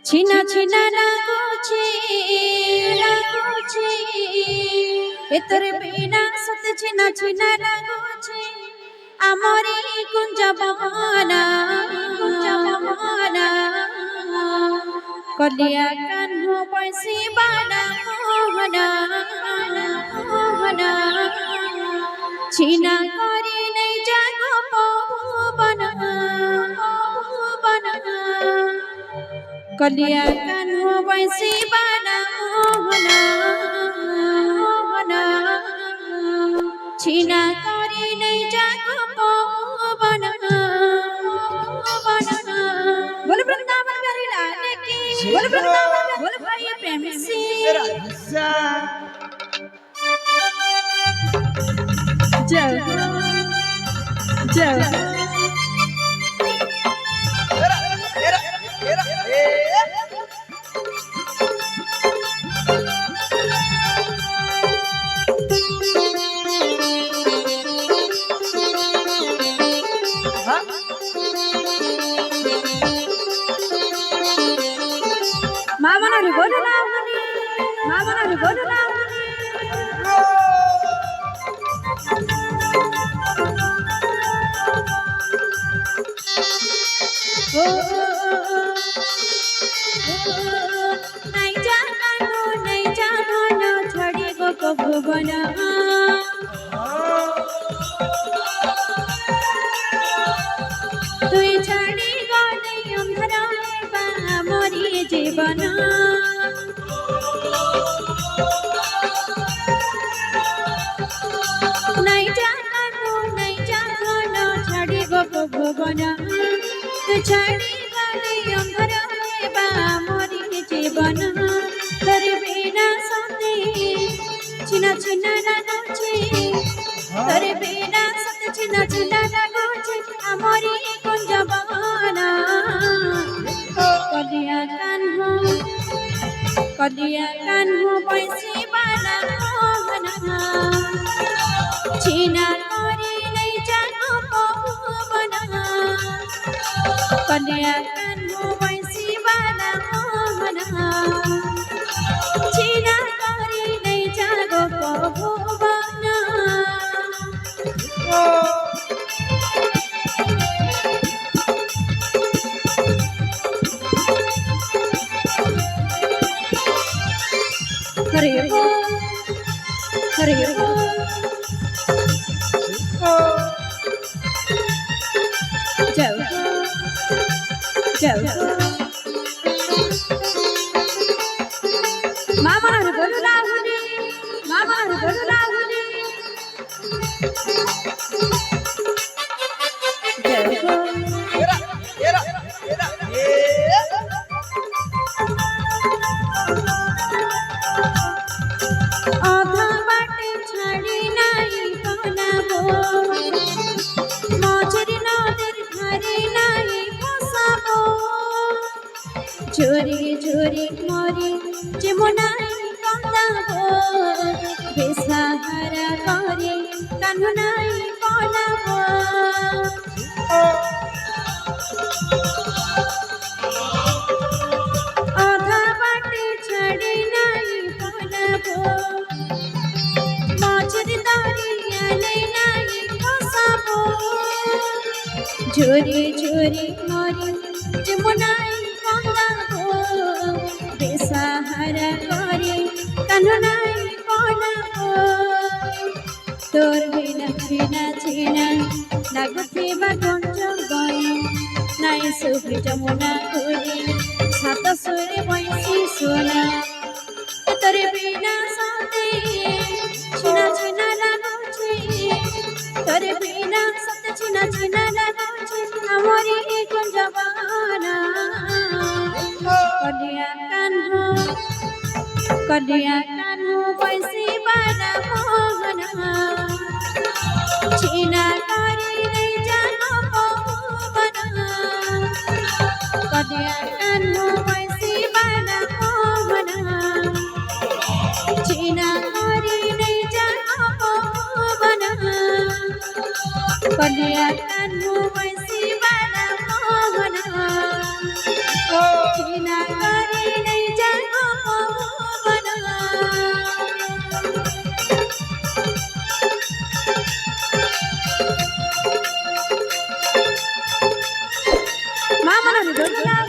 ছিনা ছিনা লাগুছে এতর বিনা সত ছিনা ছিনা লাগুছে আমারি কুঞ্জবনা কলিয়া কানহ বৈসি বানা মোহনা ছিনা করি নাই জাগো পবনা কলিয়া কানহ বৈসি বানা মোহনা ছিনা করি নাই জাগো পবনা बोल वृंदावन प्यारी लाल की बोल वृंदावन बोल भाई प्रेम से जय जय मामनारी बोलो ना मामनारी बोलो ना ओ नहीं जानो छड़ी गो कबू बना तुई छड़ी गो नहीं अंधरा मोरी जीवन नहीं जानो छड़ी गो भुवन तू छड़ी गली अंधर मोरी जीवन तोर बिना सते छिना छिना लाଗୁছে तोर बिना सते छिना छिना लाগুছে আমারি কুঞ্জবনা कलिया कान्ह बैसी बाना मोहना छिना करी नहीं जानो पवना कलिया कान्ह बैसी बाना मोहना छिना करी नहीं जागो पवना हरे हो जाओ मामा रे बोलो लाहुनी जाओ आधा बाटे छाड़ी नहीं बनाबो मजरी नदीर धारे नहीं बसाबो झोरी मरी जेमनाई कंदाबो बेसहारा करे कान्ह नहीं बनाबो आधा बाटे छाड़ी नहीं बनाबो झोरी मरी जेमनाई कंदाबो बेसहारा करे कान्ह नहीं बनाबो तोर बिना छिना लाଗୁଥିବା गई नाई सुखी जमुना खोली सात सुरे बैसी सोना तोर बिना सते छिना लाଗୁছে तोर बिना सते छिना लाগুছে আমারি কুঞ্জবনা कलिया कान्ह बैसी बाना मोहना छिना करी नहीं जानो पवना कलिया कान्ह बैसी बाना मोहना छिना करी नहीं जानो पवना कलिया कान्ह बैसी बाना मोहना छिना আমার হৃদয় গোলাপ